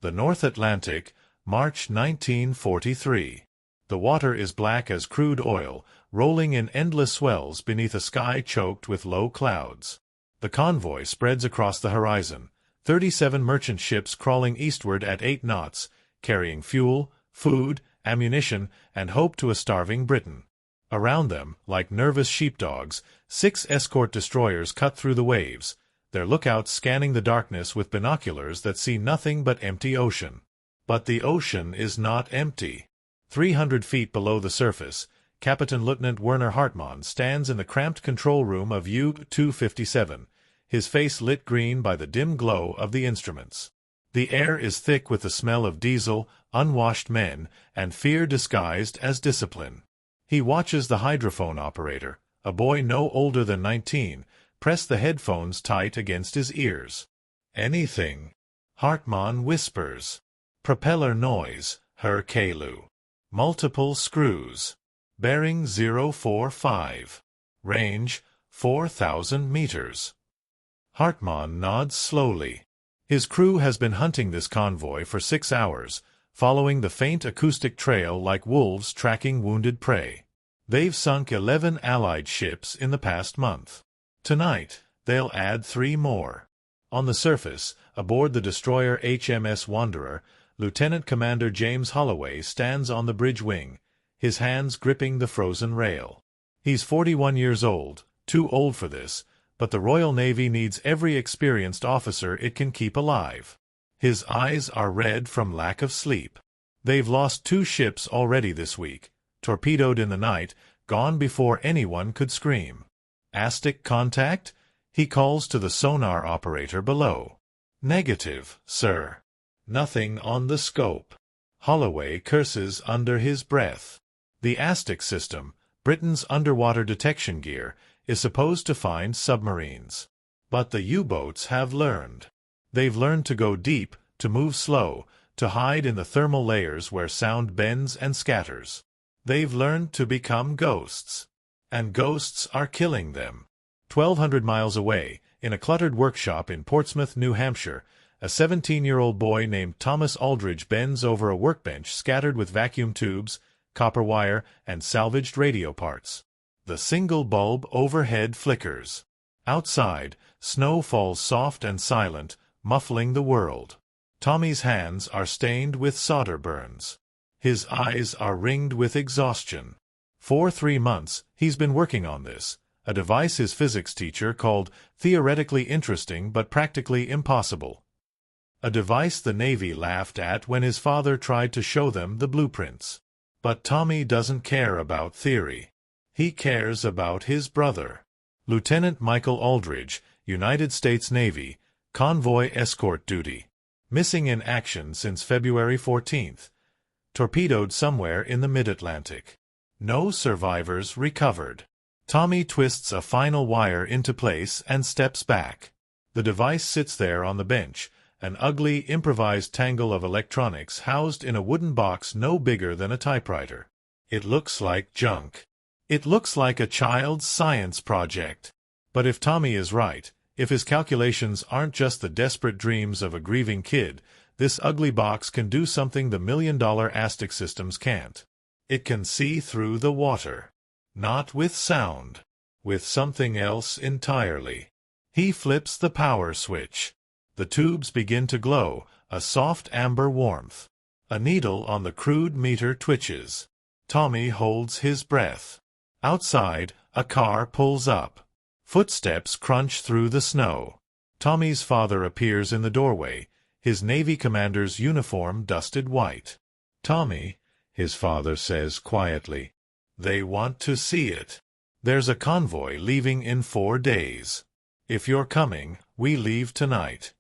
The North Atlantic, March 1943. The water is black as crude oil, rolling in endless swells beneath a sky choked with low clouds. The convoy spreads across the horizon, 37 merchant ships crawling eastward at 8 knots, carrying fuel, food, ammunition, and hope to a starving Britain. Around them, like nervous sheepdogs, 6 escort destroyers cut through the waves, their lookouts scanning the darkness with binoculars that see nothing but empty ocean. But the ocean is not empty. 300 feet below the surface, Captain Lieutenant Werner Hartmann stands in the cramped control room of U-257, his face lit green by the dim glow of the instruments. The air is thick with the smell of diesel, unwashed men, and fear disguised as discipline. He watches the hydrophone operator, a boy no older than 19, press the headphones tight against his ears. Anything. Hartmann whispers. Propeller noise, Herr Kalu. Multiple screws. Bearing 045. Range, 4,000 meters. Hartmann nods slowly. His crew has been hunting this convoy for 6 hours, following the faint acoustic trail like wolves tracking wounded prey. They've sunk 11 Allied ships in the past month. Tonight, they'll add 3 more. On the surface, aboard the destroyer HMS Wanderer, Lieutenant Commander James Holloway stands on the bridge wing, his hands gripping the frozen rail. He's 41 years old, too old for this, but the Royal Navy needs every experienced officer it can keep alive. His eyes are red from lack of sleep. They've lost 2 ships already this week, torpedoed in the night, gone before anyone could scream. Aztec contact? He calls to the sonar operator below. Negative, sir. Nothing on the scope. Holloway curses under his breath. The Aztec system, Britain's underwater detection gear, is supposed to find submarines. But the U-boats have learned. They've learned to go deep, to move slow, to hide in the thermal layers where sound bends and scatters. They've learned to become ghosts. And ghosts are killing them. 1,200 miles away, in a cluttered workshop in Portsmouth, New Hampshire, a 17-year-old boy named Thomas Aldridge bends over a workbench scattered with vacuum tubes, copper wire, and salvaged radio parts. The single bulb overhead flickers. Outside, snow falls soft and silent, muffling the world. Tommy's hands are stained with solder burns. His eyes are ringed with exhaustion. For 3 months, he's been working on this, a device his physics teacher called theoretically interesting but practically impossible. A device the Navy laughed at when his father tried to show them the blueprints. But Tommy doesn't care about theory. He cares about his brother. Lieutenant Michael Aldridge, United States Navy, convoy escort duty. Missing in action since February 14th. Torpedoed somewhere in the mid-Atlantic. No survivors recovered. Tommy twists a final wire into place and steps back. The device sits there on the bench, an ugly, improvised tangle of electronics housed in a wooden box no bigger than a typewriter. It looks like junk. It looks like a child's science project. But if Tommy is right, if his calculations aren't just the desperate dreams of a grieving kid, this ugly box can do something the million-dollar Aztec systems can't. It can see through the water. Not with sound. With something else entirely. He flips the power switch. The tubes begin to glow, a soft amber warmth. A needle on the crude meter twitches. Tommy holds his breath. Outside, a car pulls up. Footsteps crunch through the snow. Tommy's father appears in the doorway, his Navy commander's uniform dusted white. "Tommy," his father says quietly, "they want to see it. There's a convoy leaving in 4 days. If you're coming, we leave tonight."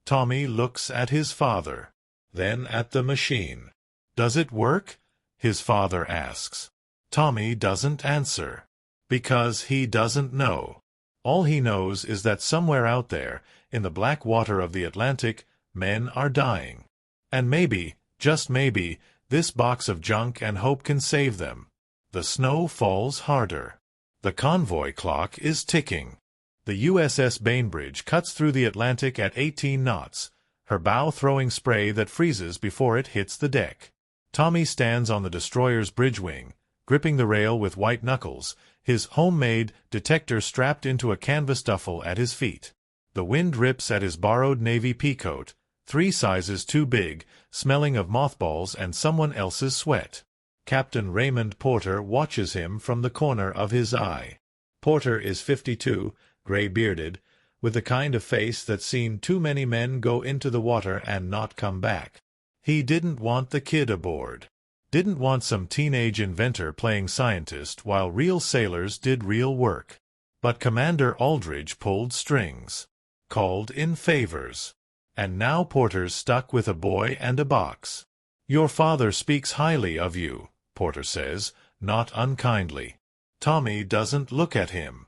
Tommy looks at his father, then at the machine. "Does it work?" his father asks. Tommy doesn't answer. Because he doesn't know. All he knows is that somewhere out there, in the black water of the Atlantic, men are dying. And maybe, just maybe, this box of junk and hope can save them. The snow falls harder. The convoy clock is ticking. The USS Bainbridge cuts through the Atlantic at 18 knots, her bow throwing spray that freezes before it hits the deck. Tommy stands on the destroyer's bridge wing, gripping the rail with white knuckles, his homemade detector strapped into a canvas duffel at his feet. The wind rips at his borrowed navy peacoat, 3 sizes too big, smelling of mothballs and someone else's sweat. Captain Raymond Porter watches him from the corner of his eye. Porter is 52, gray-bearded, with the kind of face that's seen too many men go into the water and not come back. He didn't want the kid aboard. Didn't want some teenage inventor playing scientist while real sailors did real work. But Commander Aldridge pulled strings. Called in favors. And now Porter's stuck with a boy and a box. "Your father speaks highly of you," Porter says, not unkindly. Tommy doesn't look at him.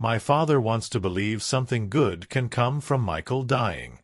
"My father wants to believe something good can come from Michael dying."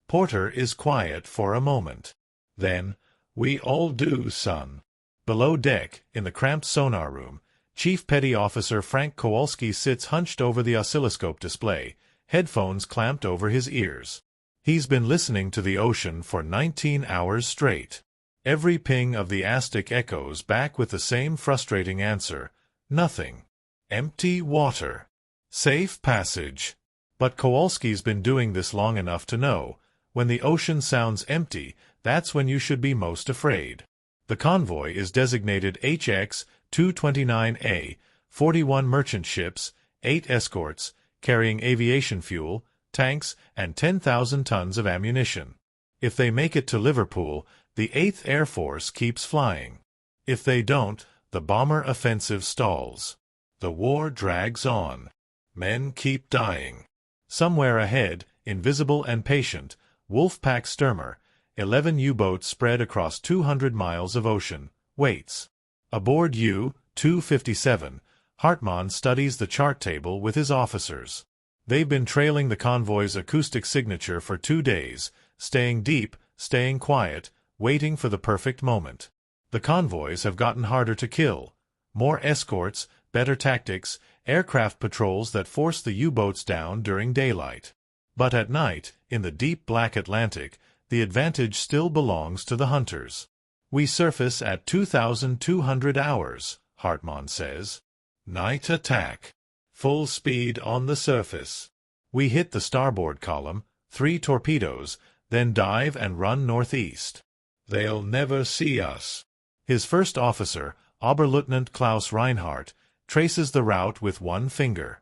Porter is quiet for a moment. Then, "We all do, son." Below deck, in the cramped sonar room, Chief Petty Officer Frank Kowalski sits hunched over the oscilloscope display, headphones clamped over his ears. He's been listening to the ocean for 19 hours straight. Every ping of the Aztec echoes back with the same frustrating answer: nothing. Empty water. Safe passage. But Kowalski's been doing this long enough to know, when the ocean sounds empty, that's when you should be most afraid. The convoy is designated HX-229A, 41 merchant ships, 8 escorts, carrying aviation fuel, tanks, and 10,000 tons of ammunition. If they make it to Liverpool, the 8th Air Force keeps flying. If they don't, the bomber offensive stalls. The war drags on. Men keep dying. Somewhere ahead, invisible and patient, Wolfpack Sturmer, 11 U-boats spread across 200 miles of ocean, waits. Aboard U-257, Hartmann studies the chart table with his officers. They've been trailing the convoy's acoustic signature for 2 days, staying deep, staying quiet, waiting for the perfect moment. The convoys have gotten harder to kill. More escorts, better tactics, aircraft patrols that force the U-boats down during daylight. But at night, in the deep black Atlantic, the advantage still belongs to the hunters. "We surface at 2,200 hours, Hartmann says. Night attack. Full speed on the surface. We hit the starboard column, 3 torpedoes, then dive and run northeast. They'll never see us." His first officer, Oberleutnant Klaus Reinhardt, traces the route with one finger.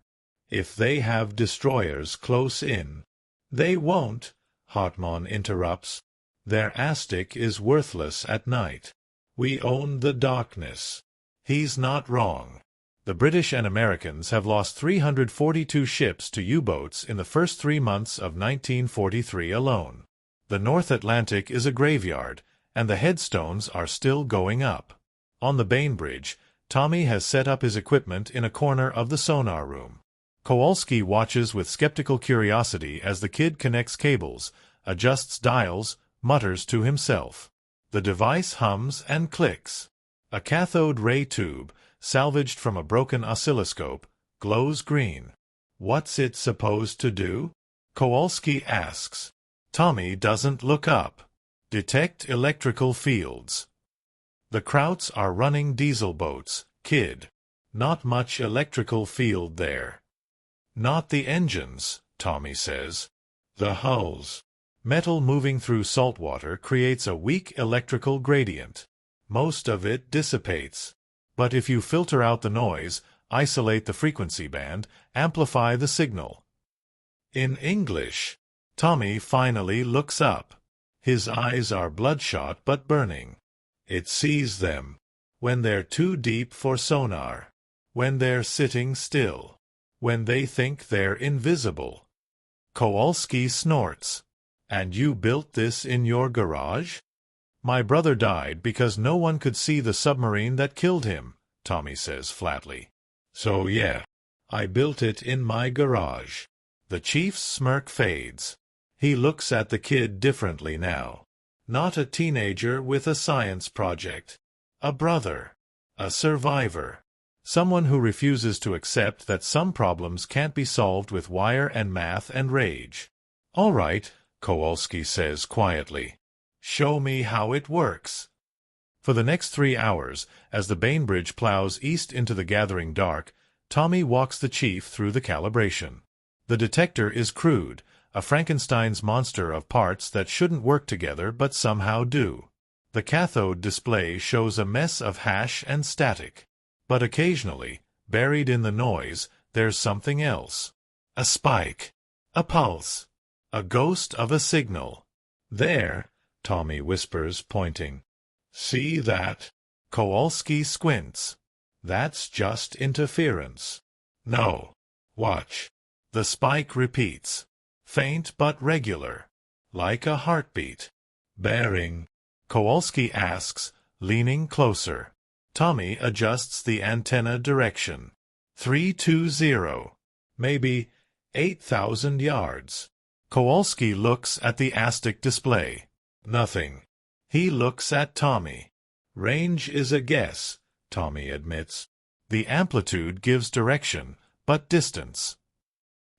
"If they have destroyers close in." "They won't," Hartmann interrupts. "Their Aztec is worthless at night. We own the darkness." He's not wrong. The British and Americans have lost 342 ships to U-boats in the first 3 months of 1943 alone. The North Atlantic is a graveyard, and the headstones are still going up. On the Bainbridge, Tommy has set up his equipment in a corner of the sonar room. Kowalski watches with skeptical curiosity as the kid connects cables, adjusts dials, mutters to himself. The device hums and clicks. A cathode ray tube, salvaged from a broken oscilloscope, glows green. "What's it supposed to do?" Kowalski asks. Tommy doesn't look up. "Detect electrical fields." "The Krauts are running diesel boats, kid. Not much electrical field there." "Not the engines," Tommy says. "The hulls." Metal moving through salt water creates a weak electrical gradient. Most of it dissipates. But if you filter out the noise, isolate the frequency band, amplify the signal. In English. Tommy finally looks up. His eyes are bloodshot but burning. It sees them. When they're too deep for sonar. When they're sitting still. When they think they're invisible. Kowalski snorts. "And you built this in your garage?" "My brother died because no one could see the submarine that killed him," Tommy says flatly. "So yeah, I built it in my garage." The chief's smirk fades. He looks at the kid differently now. Not a teenager with a science project. A brother. A survivor. Someone who refuses to accept that some problems can't be solved with wire and math and rage. "All right, Kowalski says quietly. "Show me how it works." For the next 3 hours, as the Bainbridge plows east into the gathering dark, Tommy walks the chief through the calibration. The detector is crude, a Frankenstein's monster of parts that shouldn't work together but somehow do. The cathode display shows a mess of hash and static. But occasionally, buried in the noise, there's something else. A spike. A pulse. A ghost of a signal. "There," Tommy whispers, pointing. "See that?" Kowalski squints. "That's just interference." "No. Watch." The spike repeats. Faint but regular. Like a heartbeat. "Bearing?" Kowalski asks, leaning closer. Tommy adjusts the antenna direction. 320. Maybe 8,000 yards. Kowalski looks at the ASTIC display. Nothing. He looks at Tommy. "Range is a guess," Tommy admits. "The amplitude gives direction, but distance."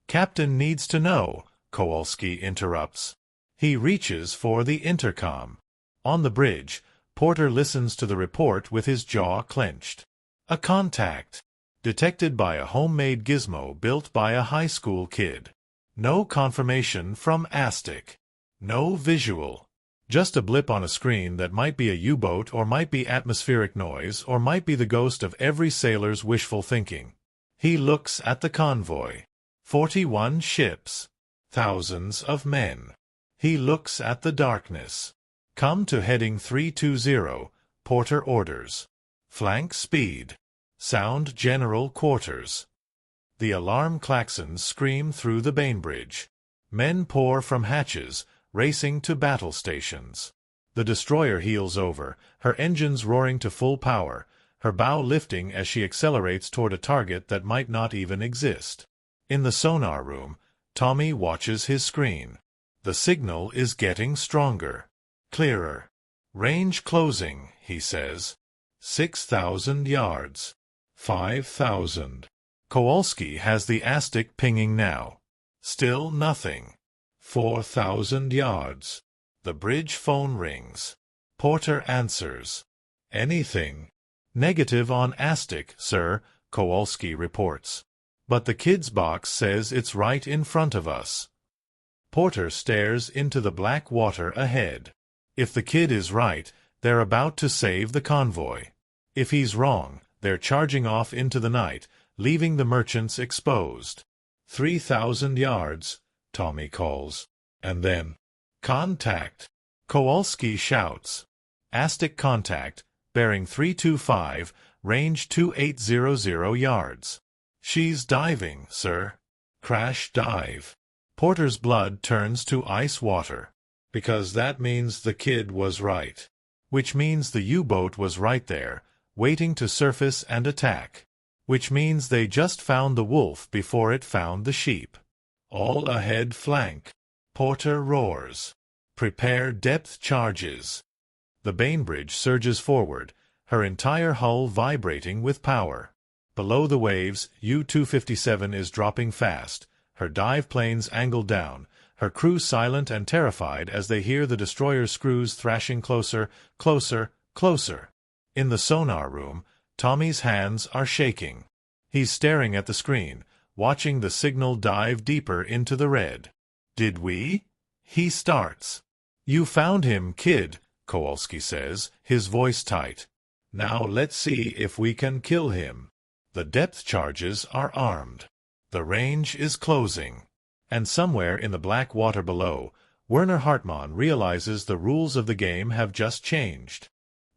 "Captain needs to know," Kowalski interrupts. He reaches for the intercom. On the bridge, Porter listens to the report with his jaw clenched. A contact. Detected by a homemade gizmo built by a high school kid. No confirmation from ASTIC. No visual. Just a blip on a screen that might be a U-boat or might be atmospheric noise or might be the ghost of every sailor's wishful thinking. He looks at the convoy. 41 ships. Thousands of men. He looks at the darkness. "Come to heading 320, Porter orders. Flank speed. Sound general quarters." The alarm klaxons scream through the Bainbridge. Men pour from hatches, racing to battle stations. The destroyer heels over, her engines roaring to full power, her bow lifting as she accelerates toward a target that might not even exist. In the sonar room, Tommy watches his screen. The signal is getting stronger. Clearer. "Range closing," he says. 6,000 yards. 5,000. Kowalski has the ASTIC pinging now. Still nothing. 4,000 yards. The bridge phone rings. Porter answers. "Anything?" "Negative on ASTIC, sir," Kowalski reports. "But the kid's box says it's right in front of us." Porter stares into the black water ahead. If the kid is right, they're about to save the convoy. If he's wrong, they're charging off into the night, leaving the merchants exposed. 3,000 yards, Tommy calls. And then, "Contact!" Kowalski shouts. ASTIC contact, bearing 325, range 2800 yards. "She's diving, sir." Crash dive. Porter's blood turns to ice water. Because that means the kid was right. Which means the U-boat was right there, waiting to surface and attack. Which means they just found the wolf before it found the sheep. "All ahead flank." Porter roars. "Prepare depth charges." The Bainbridge surges forward, her entire hull vibrating with power. Below the waves, U-257 is dropping fast, her dive planes angled down, her crew silent and terrified as they hear the destroyer's screws thrashing closer, closer, closer. In the sonar room, Tommy's hands are shaking. He's staring at the screen, watching the signal dive deeper into the red. "Did we?" He starts. "You found him, kid," Kowalski says, his voice tight. "Now let's see if we can kill him." The depth charges are armed. The range is closing. And somewhere in the black water below, Werner Hartmann realizes the rules of the game have just changed.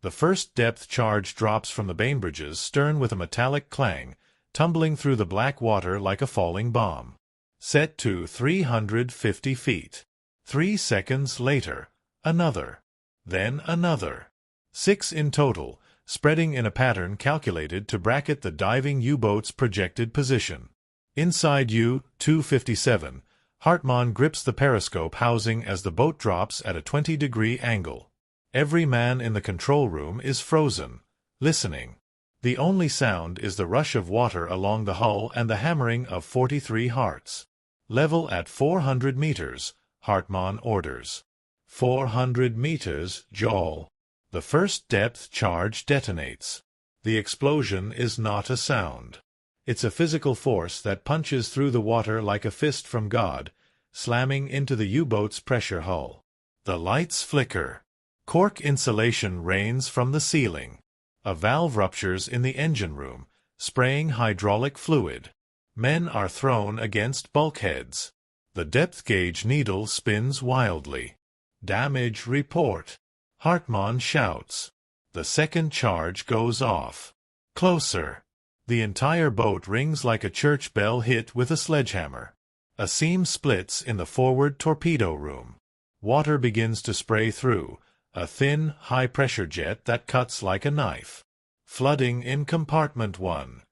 The first depth charge drops from the Bainbridge's stern with a metallic clang, tumbling through the black water like a falling bomb. Set to 350 feet. 3 seconds later, another. Then another. 6 in total, spreading in a pattern calculated to bracket the diving U-boat's projected position. Inside U-257, Hartmann grips the periscope housing as the boat drops at a 20-degree angle. Every man in the control room is frozen, listening. The only sound is the rush of water along the hull and the hammering of 43 hearts. Level at 400 meters, Hartmann orders. 400 meters, Joel. The first depth charge detonates. The explosion is not a sound. It's a physical force that punches through the water like a fist from God, slamming into the U-boat's pressure hull. The lights flicker. Cork insulation rains from the ceiling. A valve ruptures in the engine room, spraying hydraulic fluid. Men are thrown against bulkheads. The depth gauge needle spins wildly. Damage report. Hartmann shouts. The second charge goes off. Closer. The entire boat rings like a church bell hit with a sledgehammer. A seam splits in the forward torpedo room. Water begins to spray through, a thin, high-pressure jet that cuts like a knife. Flooding in compartment 1.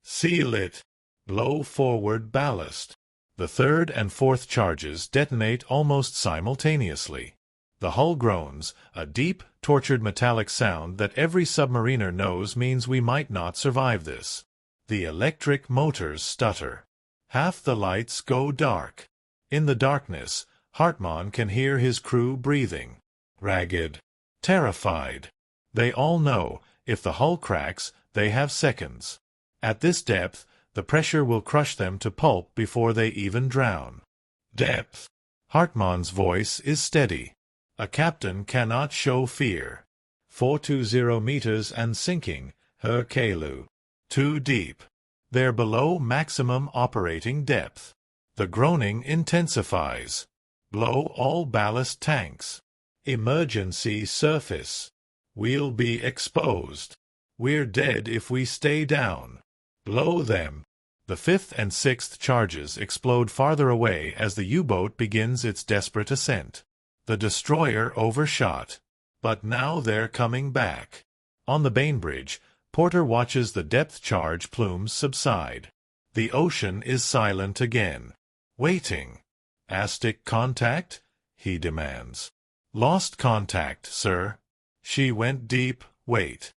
Seal it. Blow forward ballast. The third and fourth charges detonate almost simultaneously. The hull groans, a deep, tortured metallic sound that every submariner knows means we might not survive this. The electric motors stutter. Half the lights go dark. In the darkness, Hartmann can hear his crew breathing. Ragged. Terrified. They all know, if the hull cracks, they have seconds. At this depth, the pressure will crush them to pulp before they even drown. Depth. Hartmann's voice is steady. A captain cannot show fear. 420 meters and sinking, Herr Kalu. Too deep. They're below maximum operating depth. The groaning intensifies. Blow all ballast tanks. Emergency surface. We'll be exposed. We're dead if we stay down. Blow them. The fifth and sixth charges explode farther away as the U-boat begins its desperate ascent. The destroyer overshot. But now they're coming back. On the Bainbridge, Porter watches the depth charge plumes subside. The ocean is silent again. Waiting. Astic contact? He demands. Lost contact, sir. She went deep. Wait.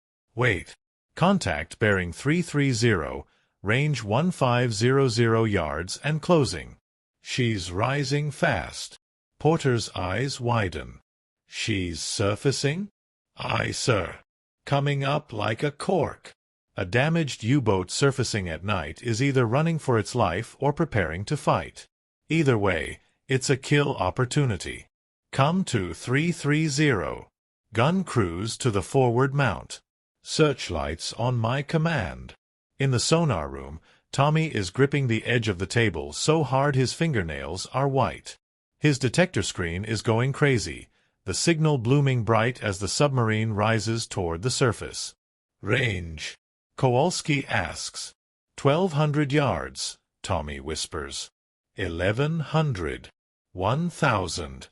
Contact bearing 330, range 1500 yards and closing. She's rising fast. Porter's eyes widen. She's surfacing? Aye, sir. Coming up like a cork. A damaged U-boat surfacing at night is either running for its life or preparing to fight. Either way, it's a kill opportunity. Come to 330. Gun crews to the forward mount. Searchlights on my command. In the sonar room, Tommy is gripping the edge of the table so hard his fingernails are white. His detector screen is going crazy, the signal blooming bright as the submarine rises toward the surface. Range. Kowalski asks. 1,200 yards, Tommy whispers. 1,100. 1,000.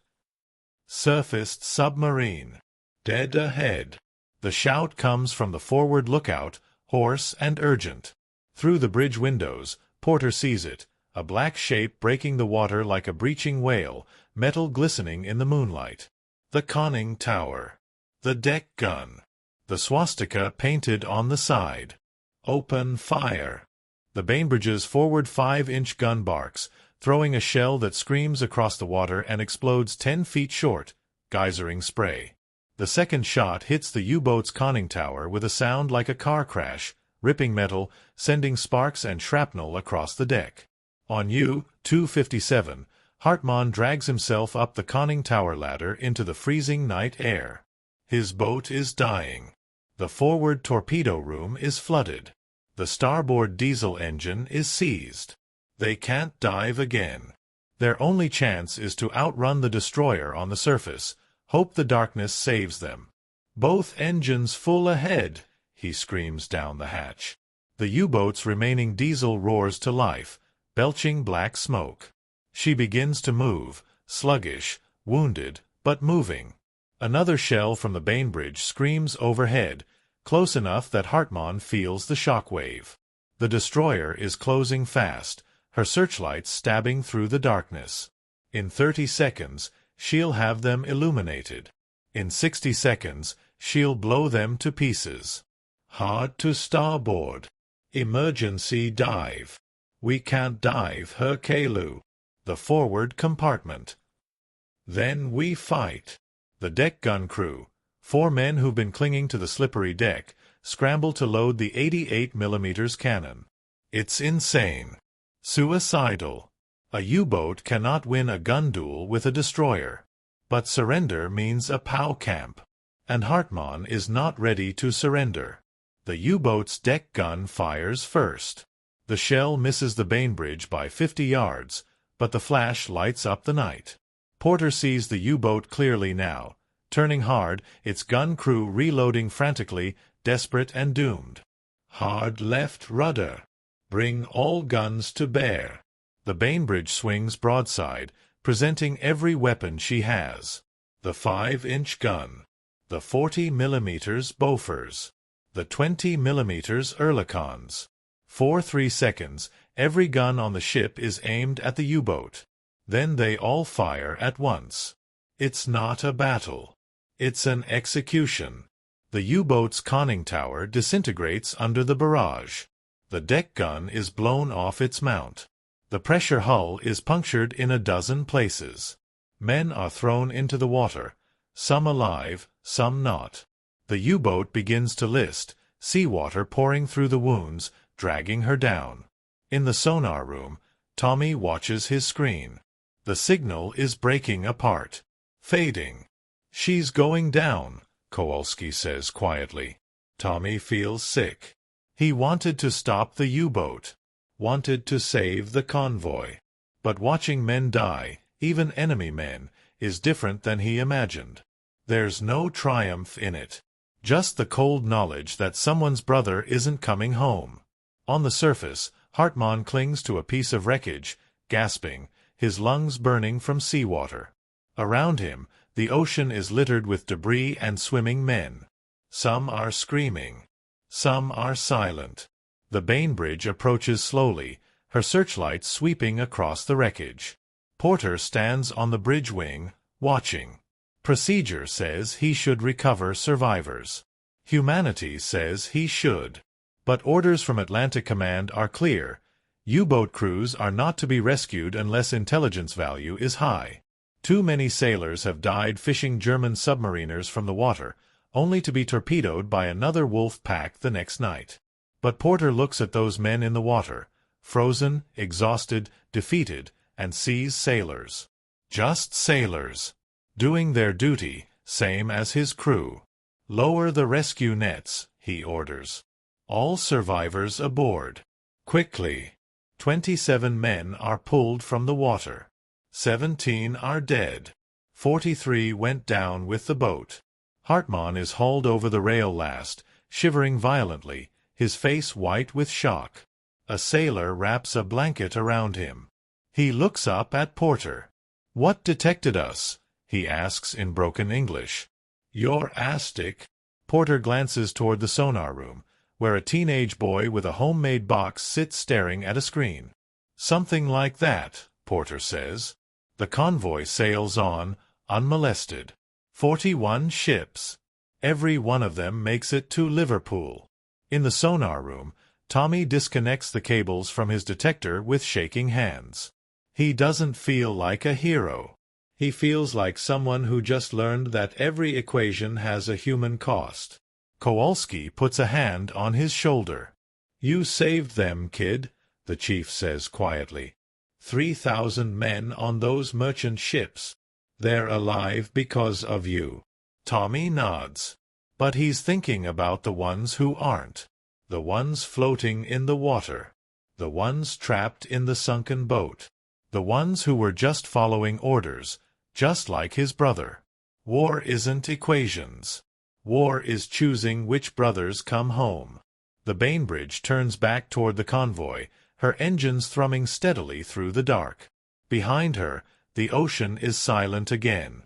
Surfaced submarine. Dead ahead. The shout comes from the forward lookout, hoarse and urgent. Through the bridge windows, Porter sees it, a black shape breaking the water like a breaching whale, metal glistening in the moonlight. The conning tower. The deck gun. The swastika painted on the side. Open fire. The Bainbridge's forward 5-inch gun barks, throwing a shell that screams across the water and explodes 10 feet short, geysering spray. The second shot hits the U-boat's conning tower with a sound like a car crash, ripping metal, sending sparks and shrapnel across the deck. On U-257, Hartmann drags himself up the conning tower ladder into the freezing night air. His boat is dying. The forward torpedo room is flooded. The starboard diesel engine is seized. They can't dive again. Their only chance is to outrun the destroyer on the surface, hope the darkness saves them. Both engines full ahead, he screams down the hatch. The U-boat's remaining diesel roars to life, belching black smoke. She begins to move, sluggish, wounded, but moving. Another shell from the Bainbridge screams overhead, close enough that Hartmann feels the shock wave. The destroyer is closing fast, her searchlights stabbing through the darkness. In 30 seconds, she'll have them illuminated. In 60 seconds, she'll blow them to pieces. Hard to starboard. Emergency dive. We can't dive, Herr Kalu. The forward compartment. Then we fight. The deck gun crew, 4 men who've been clinging to the slippery deck, scramble to load the 88mm cannon. It's insane. Suicidal. A U-boat cannot win a gun duel with a destroyer. But surrender means a POW camp. And Hartmann is not ready to surrender. The U-boat's deck gun fires first. The shell misses the Bainbridge by 50 yards, but the flash lights up the night. Porter sees the U-boat clearly now, turning hard, its gun crew reloading frantically, desperate and doomed. Hard left rudder. Bring all guns to bear. The Bainbridge swings broadside, presenting every weapon she has. The 5-inch gun. The 40mm Bofors. The 20mm Oerlikons. For 3 seconds, every gun on the ship is aimed at the U-boat. Then they all fire at once. It's not a battle. It's an execution. The U-boat's conning tower disintegrates under the barrage. The deck gun is blown off its mount. The pressure hull is punctured in a dozen places. Men are thrown into the water, some alive, some not. The U-boat begins to list, seawater pouring through the wounds, dragging her down. In the sonar room, Tommy watches his screen. The signal is breaking apart, fading. She's going down, Kowalski says quietly. Tommy feels sick. He wanted to stop the U-boat, wanted to save the convoy. But watching men die, even enemy men, is different than he imagined. There's no triumph in it. Just the cold knowledge that someone's brother isn't coming home. On the surface, Hartmann clings to a piece of wreckage, gasping, his lungs burning from seawater. Around him, the ocean is littered with debris and swimming men. Some are screaming. Some are silent. The Bainbridge approaches slowly, her searchlights sweeping across the wreckage. Porter stands on the bridge wing, watching. Procedure says he should recover survivors. Humanity says he should. But orders from Atlantic Command are clear. U-boat crews are not to be rescued unless intelligence value is high. Too many sailors have died fishing German submariners from the water, only to be torpedoed by another wolf pack the next night. But Porter looks at those men in the water, frozen, exhausted, defeated, and sees sailors. Just sailors. Doing their duty, same as his crew. Lower the rescue nets, he orders. All survivors aboard. Quickly. 27 men are pulled from the water. 17 are dead. 43 went down with the boat. Hartmann is hauled over the rail last, shivering violently, his face white with shock. A sailor wraps a blanket around him. He looks up at Porter. "What detected us?" he asks in broken English. "Your Aztec." Porter glances toward the sonar room, where a teenage boy with a homemade box sits staring at a screen. "Something like that," Porter says. The convoy sails on, unmolested. 41 ships. Every one of them makes it to Liverpool. In the sonar room, Tommy disconnects the cables from his detector with shaking hands. He doesn't feel like a hero. He feels like someone who just learned that every equation has a human cost. Kowalski puts a hand on his shoulder. "You saved them, kid," the chief says quietly. 3,000 men on those merchant ships. They're alive because of you. Tommy nods. But he's thinking about the ones who aren't. The ones floating in the water. The ones trapped in the sunken boat. The ones who were just following orders, just like his brother. War isn't equations. War is choosing which brothers come home. The Bainbridge turns back toward the convoy, her engines thrumming steadily through the dark. Behind her, the ocean is silent again.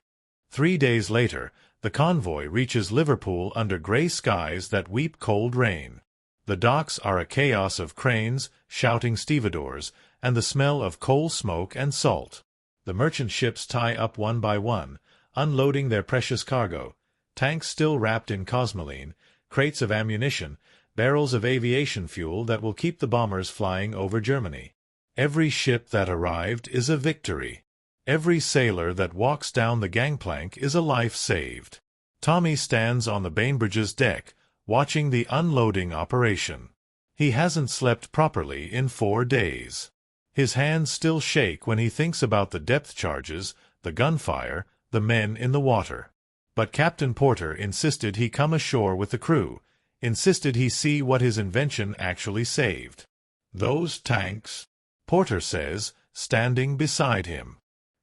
3 days later, the convoy reaches Liverpool under gray skies that weep cold rain. The docks are a chaos of cranes, shouting stevedores, and the smell of coal smoke and salt. The merchant ships tie up one by one, unloading their precious cargo, tanks still wrapped in cosmoline, crates of ammunition, barrels of aviation fuel that will keep the bombers flying over Germany. Every ship that arrived is a victory. Every sailor that walks down the gangplank is a life saved. Tommy stands on the Bainbridge's deck, watching the unloading operation. He hasn't slept properly in 4 days. His hands still shake when he thinks about the depth charges, the gunfire, the men in the water. But Captain Porter insisted he come ashore with the crew, insisted he see what his invention actually saved. "Those tanks," Porter says, standing beside him.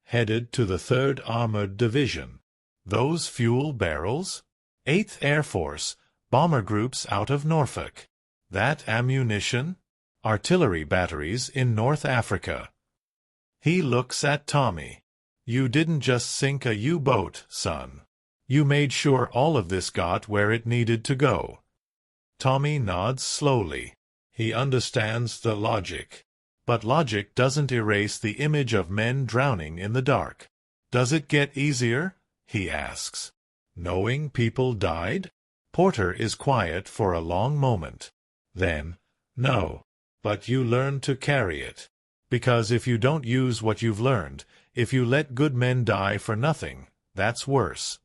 "Headed to the 3rd Armored Division. Those fuel barrels? 8th Air Force, bomber groups out of Norfolk. That ammunition? Artillery batteries in North Africa." He looks at Tommy. "You didn't just sink a U-boat, son. You made sure all of this got where it needed to go." Tommy nods slowly. He understands the logic. But logic doesn't erase the image of men drowning in the dark. "Does it get easier?" he asks. "Knowing people died?" Porter is quiet for a long moment. Then, "No. But you learn to carry it. Because if you don't use what you've learned, if you let good men die for nothing, that's worse."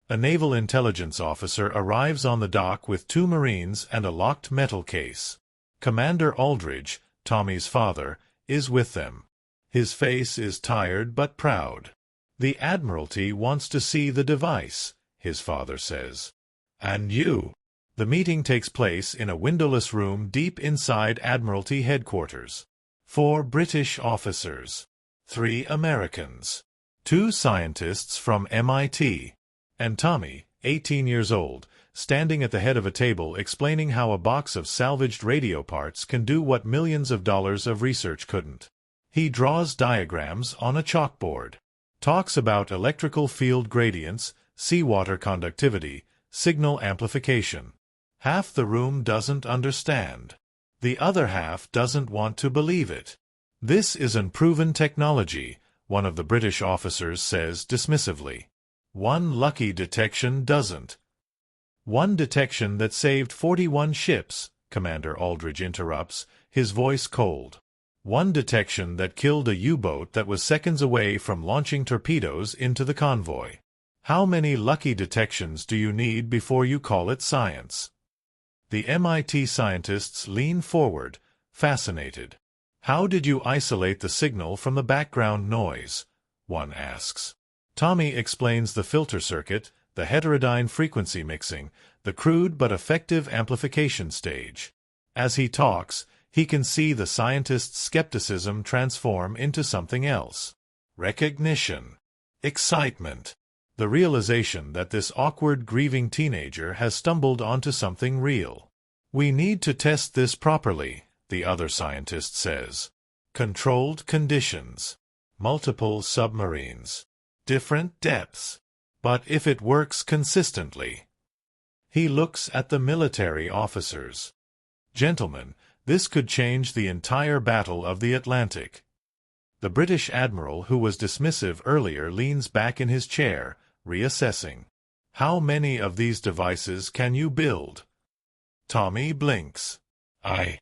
A naval intelligence officer arrives on the dock with 2 Marines and a locked metal case. Commander Aldridge, Tommy's father, is with them. His face is tired but proud. "The Admiralty wants to see the device," his father says. "And you?" The meeting takes place in a windowless room deep inside Admiralty headquarters. 4 British officers, 3 Americans, 2 scientists from MIT, and Tommy, 18 years old, standing at the head of a table explaining how a box of salvaged radio parts can do what millions of dollars of research couldn't. He draws diagrams on a chalkboard, talks about electrical field gradients, seawater conductivity, signal amplification. Half the room doesn't understand. The other half doesn't want to believe it. "This is unproven technology," one of the British officers says dismissively. "One lucky detection doesn't." "One detection that saved 41 ships," Commander Aldridge interrupts, his voice cold. "One detection that killed a U-boat that was seconds away from launching torpedoes into the convoy. How many lucky detections do you need before you call it science?" The MIT scientists lean forward, fascinated. "How did you isolate the signal from the background noise?" one asks. Tommy explains the filter circuit, the heterodyne frequency mixing, the crude but effective amplification stage. As he talks, he can see the scientist's skepticism transform into something else. Recognition. Excitement. The realization that this awkward, grieving teenager has stumbled onto something real. "We need to test this properly," the other scientist says. "Controlled conditions. Multiple submarines. Different depths. But if it works consistently." He looks at the military officers. "Gentlemen, this could change the entire Battle of the Atlantic." The British admiral who was dismissive earlier leans back in his chair, reassessing. "How many of these devices can you build?" Tommy blinks. I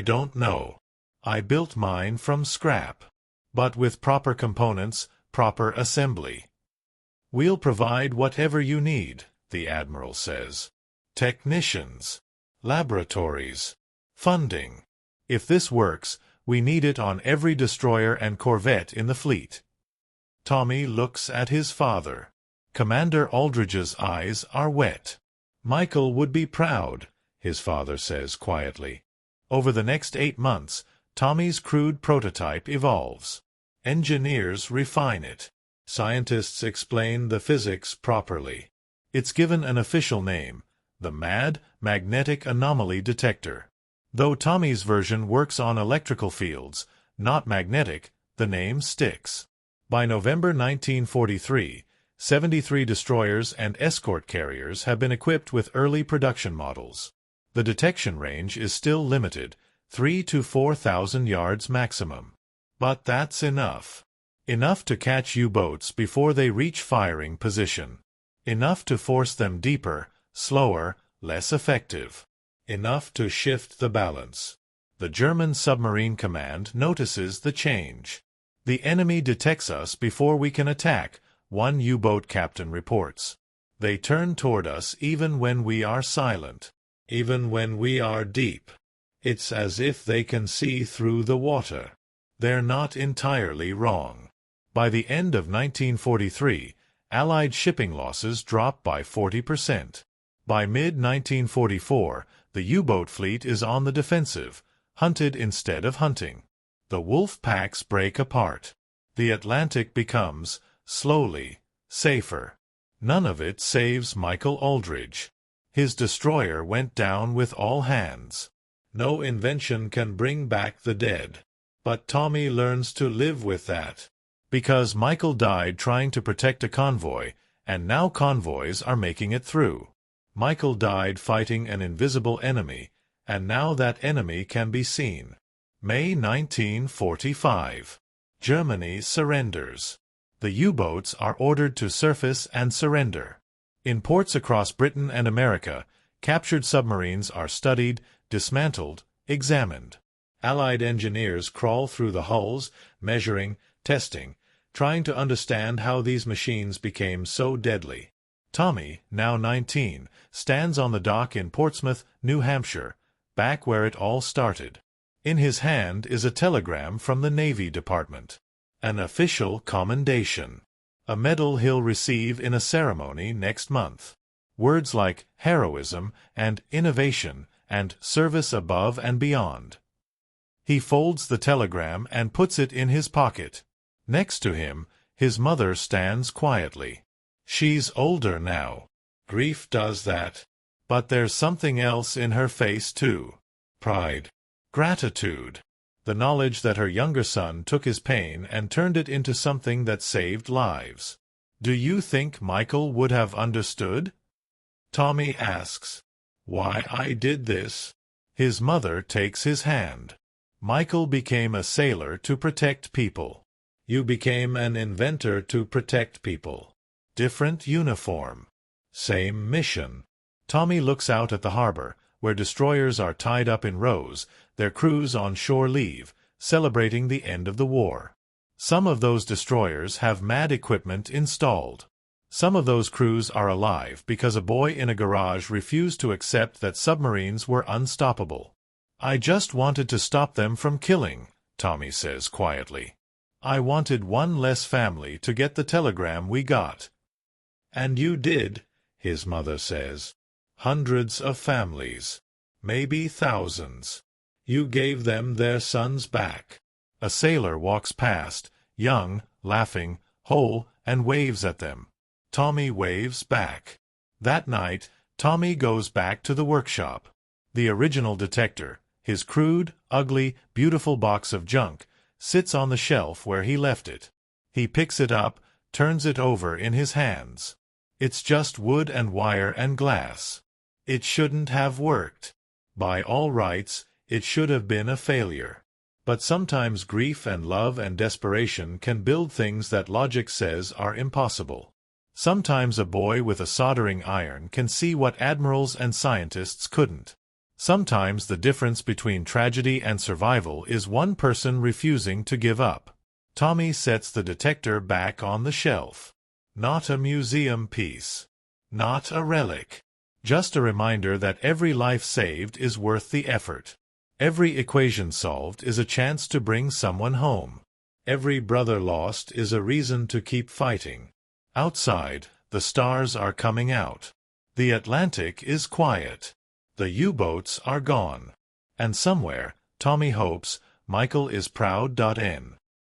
don't know. I built mine from scrap. But with proper components, proper assembly." "We'll provide whatever you need," the admiral says. "Technicians, laboratories, funding. If this works, we need it on every destroyer and corvette in the fleet." Tommy looks at his father. Commander Aldridge's eyes are wet. "Michael would be proud," his father says quietly. Over the next 8 months, Tommy's crude prototype evolves. Engineers refine it. Scientists explain the physics properly. It's given an official name, the MAD, Magnetic Anomaly Detector. Though Tommy's version works on electrical fields, not magnetic, the name sticks. By November 1943, 73 destroyers and escort carriers have been equipped with early production models. The detection range is still limited, 3,000 to 4,000 yards maximum. But that's enough. Enough to catch U-boats before they reach firing position. Enough to force them deeper, slower, less effective. Enough to shift the balance. The German submarine command notices the change. The enemy detects us before we can attack, one U-boat captain reports. They turn toward us even when we are silent, even when we are deep. It's as if they can see through the water. They're not entirely wrong. By the end of 1943, Allied shipping losses dropped by 40%. By mid-1944, the U-boat fleet is on the defensive, hunted instead of hunting. The wolf packs break apart. The Atlantic becomes, slowly, safer. None of it saves Michael Aldridge. His destroyer went down with all hands. No invention can bring back the dead. But Tommy learns to live with that. Because Michael died trying to protect a convoy, and now convoys are making it through. Michael died fighting an invisible enemy, and now that enemy can be seen. May 1945. Germany surrenders. The U-boats are ordered to surface and surrender. In ports across Britain and America, captured submarines are studied, dismantled, examined. Allied engineers crawl through the hulls, measuring, testing, trying to understand how these machines became so deadly. Tommy, now 19, stands on the dock in Portsmouth, New Hampshire, back where it all started. In his hand is a telegram from the Navy Department. An official commendation. A medal he'll receive in a ceremony next month. Words like heroism and innovation and service above and beyond. He folds the telegram and puts it in his pocket. Next to him, his mother stands quietly. She's older now. Grief does that. But there's something else in her face too. Pride. Gratitude. The knowledge that her younger son took his pain and turned it into something that saved lives. Do you think Michael would have understood? Tommy asks. Why I did this? His mother takes his hand. Michael became a sailor to protect people. You became an inventor to protect people. Different uniform. Same mission. Tommy looks out at the harbor, where destroyers are tied up in rows, their crews on shore leave, celebrating the end of the war. Some of those destroyers have mad equipment installed. Some of those crews are alive because a boy in a garage refused to accept that submarines were unstoppable. I just wanted to stop them from killing, Tommy says quietly. I wanted one less family to get the telegram we got. And you did, his mother says. Hundreds of families. Maybe thousands. You gave them their sons back. A sailor walks past, young, laughing, whole, and waves at them. Tommy waves back. That night, Tommy goes back to the workshop. The original Detector, his crude, ugly, beautiful box of junk, sits on the shelf where he left it. He picks it up, turns it over in his hands. It's just wood and wire and glass. It shouldn't have worked. By all rights, it should have been a failure. But sometimes grief and love and desperation can build things that logic says are impossible. Sometimes a boy with a soldering iron can see what admirals and scientists couldn't. Sometimes the difference between tragedy and survival is one person refusing to give up. Tommy sets the Detector back on the shelf. Not a museum piece. Not a relic. Just a reminder that every life saved is worth the effort. Every equation solved is a chance to bring someone home. Every brother lost is a reason to keep fighting. Outside, the stars are coming out. The Atlantic is quiet. The U-boats are gone. And somewhere, Tommy hopes, Michael is proud.